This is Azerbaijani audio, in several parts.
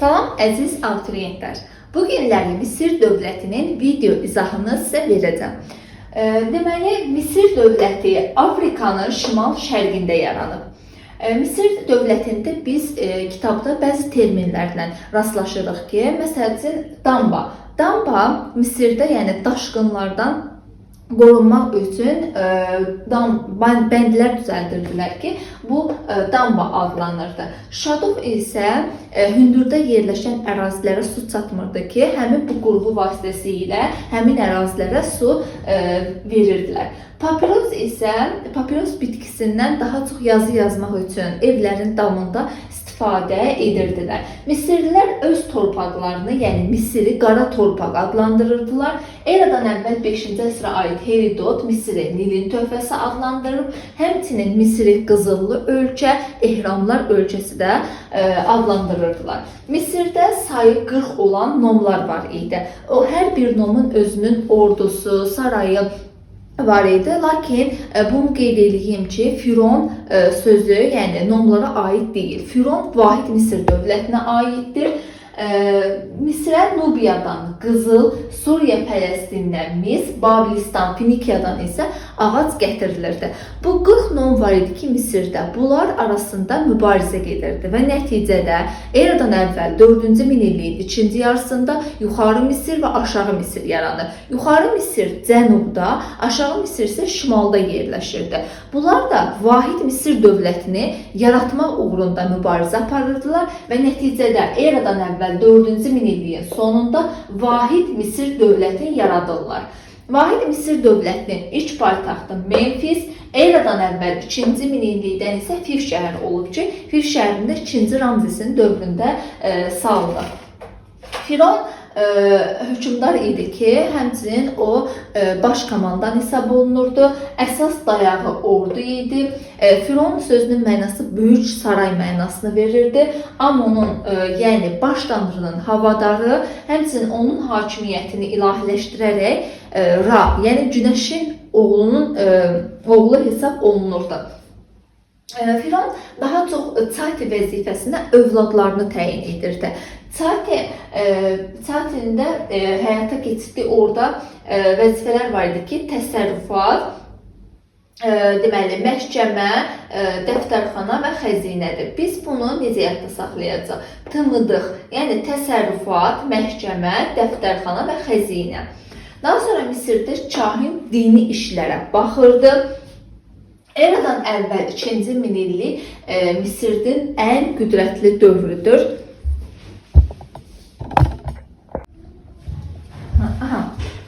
Salam əziz abituriyentlər. Bu günləri Misir dövlətinin video izahını sizə verəcəm. Deməli, Misir dövləti Afrikanın şimal-şərqində yaranıb. Misir dövlətində biz kitabda bəzi terminlərlə rastlaşırıq ki, məsəl üçün damba. Damba Misirdə, yəni daşqınlardan qorunmaq üçün bəndlər düzəldirdilər ki, bu damba adlanırdı. Şaduf isə hündürdə yerləşən ərazilərə su çatmırdı ki, həmin bu qurğu vasitəsilə həmin ərazilərə su verirdilər. Papiros isə papiros bitkisindən daha çox yazı yazmaq üçün evlərin damında istifadə edirdilər. Misirlilər öz torpaqlarını, yəni Misiri qara torpaq adlandırırdılar. Eradan əvvəl 5-ci əsrə aid Herodot Misiri Nilin töhfəsi adlandırıb, həmçinin Misiri qızıllı ölkə, ehramlar ölkəsi də adlandırırdılar. Misirdə sayı 40 olan nomlar var idi. O hər bir nomun özünün ordusu, sarayı var idi. Lakin bunu qeyd edeyim ki, Firon sözü, yəni nomlara aid deyil. Firon vahid Misir dövlətinə aiddir. Misrə Nubiyadan qızıl, Suriya Fələstindən mis, Babilistan, Finikiyadan isə ağac gətirilirdi. Bu 40 nom var idi ki, Misirdə bunlar arasında mübarizə gedirdi və nəticədə eradan əvvəl 4-cü minilliyin ikinci yarısında yuxarı Misir və aşağı Misir yaranır. Yuxarı Misir cənubda, aşağı Misir isə şimalda yerləşirdi. Bunlar da vahid Misir dövlətini yaratmaq uğrunda mübarizə aparırdılar və nəticədə eradan əvvəl 4-cü minilliyin sonunda vahid Misir dövlətini yaradırlar. Vahid Misir dövlətinin ilk paytaxtı Memfis, eradan əvvəl 2-ci minillikdən isə Fif şəhəri olub ki, Fif şəhərində 2-ci Ramzesin dövründə salınır. Firon hökmdar idi ki, həmçinin o baş komandan hesab olunurdu. Əsas dayağı ordu idi. Firon sözünün mənası böyük saray mənasını verirdi. Amonun, yəni baş tanrının havadarı, həmçinin onun hakimiyyətini ilahiləşdirərək Ra, yəni günəşin oğlu hesab olunurdu. Firon daha çox Çati vəzifəsinə övladlarını təyin edirdi. Çatində həyata keçirdiyi orada vəzifələr var idi ki, təsərrüfat, deməli, məhkəmə, dəftərxana və xəzinədir. Biz bunu necə yadda saxlayacaq? Tımıdıq, yəni təsərrüfat, məhkəmə, dəftərxana və xəzinə. Daha sonra Misirdə kahin dini işlərə baxırdı. Eradan əvvəl 2-ci minillik Misirdin ən qüdrətli dövrüdür.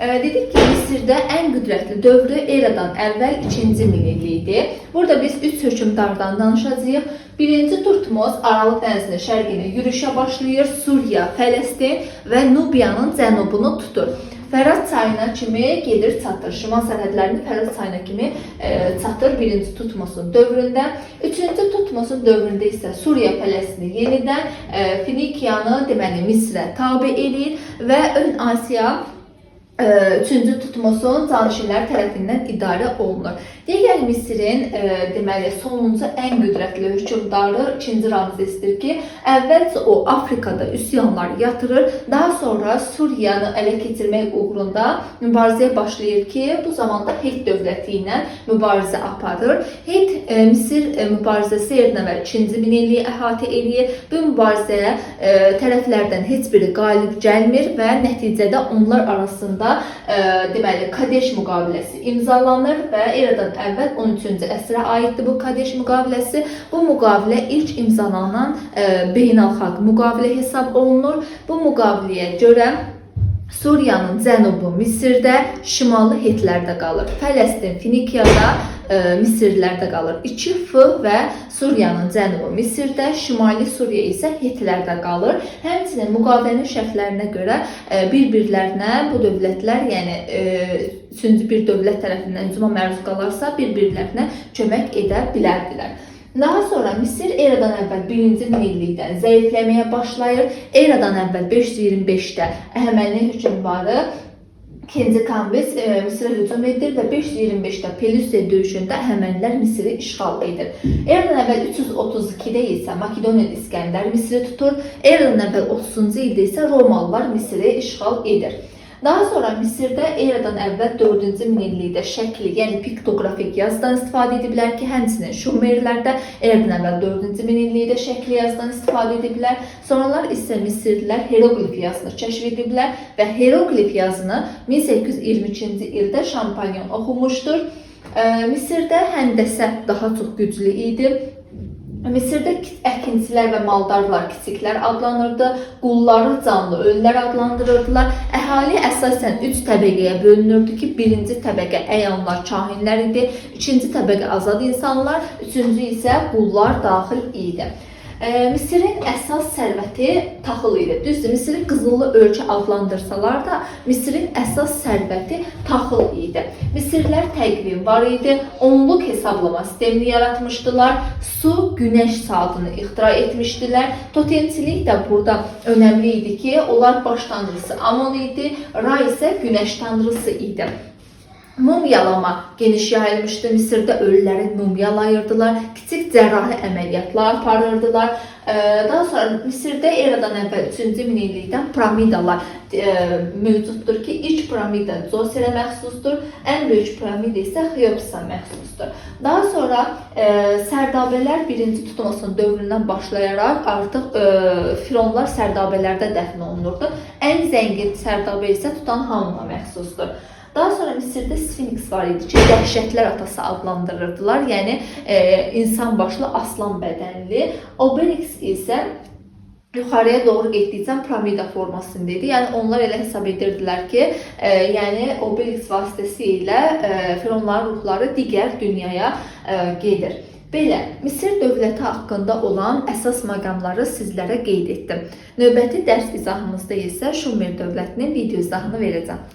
Dedik ki, Misirdə ən qüdrətli dövrü eradan əvvəl 2-ci minillikdir. Burada biz 3 hökmdardan danışacağıq. 1-ci Tutmos Aralıq dənizinin şərqinə yürüşə başlayır. Suriya, Fələstin və Nubiyanın cənubunu tutur. Fərat çayına kimi gedir, çatır. Şimal sərhədlərini Fərat çayına kimi çatır 1-ci Tutmosun dövründə. 3-cü Tutmosun dövründə isə Suriya Fələstini yenidən Finikiyanı, deməli Misrə tabe edir və Ön Asiya 3-cü Tutmosun canişinlər tərəfindən idarə olunur. Digər Misirin deməli sonuncu ən qüdrətli hökmdarı 2-ci Ramzesdir ki, əvvəlcə o Afrikada üsyanlar yatırır, daha sonra Suriyanı ələ keçirmək uğrunda mübarizəyə başlayır ki, bu zamanda Het dövləti ilə mübarizə aparır. Het Misir mübarizəsi yerinə 2-ci minilliyi əhatə edir. Bu mübarizəyə tərəflərdən heç biri qalib gəlmir və nəticədə onlar arasında deməli Kadeş müqaviləsi imzalanır və eradan əvvəl 13-cü əsrə aiddir bu Kadeş müqaviləsi. Bu müqavilə ilk imzalanan beynəlxalq müqavilə hesab olunur. Bu müqaviləyə görə Suriyanın cənubu Misirdə, şimalı Hetlərdə qalır. Fələstin, Finikiyada Misirlərdə qalır. 2F və Suriyanın cənubu Misirdə, şimali Suriya isə Hetlərdə qalır. Həmçinin müqavilənin şərtlərinə görə bir-birlərinə bu dövlətlər, yəni üçüncü bir dövlət tərəfindən hücuma məruz qalarsa, bir-birlərinə kömək edə bilərdilər. Daha sonra Misir eradan əvvəl 1-ci minillikdən zəifləməyə başlayır. Eradan əvvəl 525-də Əhəməni hökmdarı İkinci Kambiz Misirə hücum edir və 525-də Pelusiya döyüşündə Əhəmənilər Misiri işğal edir. Eradan əvvəl 332-də isə Makedoniyalı İskəndər Misiri tutur. Eradan əvvəl 30-cu ildə isə Romalılar Misiri işğal edir. Daha sonra Misirdə eradan əvvəl 4-cü minillikdə şəkli, yəni piktoqrafik yazıdan istifadə ediblər ki, həmçinin Şumerlərdə eradan əvvəl 4-cü minillikdə şəkli yazıdan istifadə ediblər. Sonralar isə Misirlilər hieroqlif yazını kəşf ediblər və hieroqlif yazını 1823-cü ildə Şampanyon oxumuşdur. Misirdə həndəsə daha çox güclü idi. Misirdə əkinçilər və maldarlar kiçiklər adlanırdı, qulları canlı ölülər adlandırırdılar. Əhali əsasən 3 təbəqəyə bölünürdü ki, birinci təbəqə əyanlar, kahinlər idi, ikinci təbəqə azad insanlar, üçüncü isə qullar daxil idi. Misirin əsas sərvəti taxıl idi. Düzdür, Misiri qızıllı ölkə adlandırsalar da, Misirin əsas sərvəti taxıl idi. Misirlər təqvim var idi, onluq hesablama sistemini yaratmışdılar, su, günəş saatını ixtira etmişdilər. Totemçilik də burada önəmli idi ki, onlar baş tanrısı Amon idi, Ra isə günəş tanrısı idi. Mumyalama geniş yayılmışdı. Misirdə ölüləri mumyalayırdılar, kiçik cərrahi əməliyyatlar aparırdılar. Daha sonra Misirdə eradan əvvəl 3-cü minillikdən piramidalar mövcuddur ki, ilk piramida Zoserə məxsusdur, ən böyük piramida isə Xeopsa məxsusdur. Daha sonra sərdabələr 1-ci Tutmosun dövründən başlayaraq artıq fironlar sərdabələrdə dəfn olunurdu. Ən zəngin sərdabə isə Tutanhamona məxsusdur. Daha sonra Misirdə Sfinks var idi ki, dəhşətlər atası adlandırırdılar. Yəni insan başlı aslan bədənli. Obelix isə yuxarıya doğru getdikcə piramida formasında idi. Yəni onlar elə hesab edirdilər ki, yəni Obelix vasitəsilə fironların ruhları digər dünyaya gedir. Belə, Misir dövləti haqqında olan əsas məqamları sizlərə qeyd etdim. Növbəti dərs izahımızda isə Şumer dövlətinin video izahını verəcəm.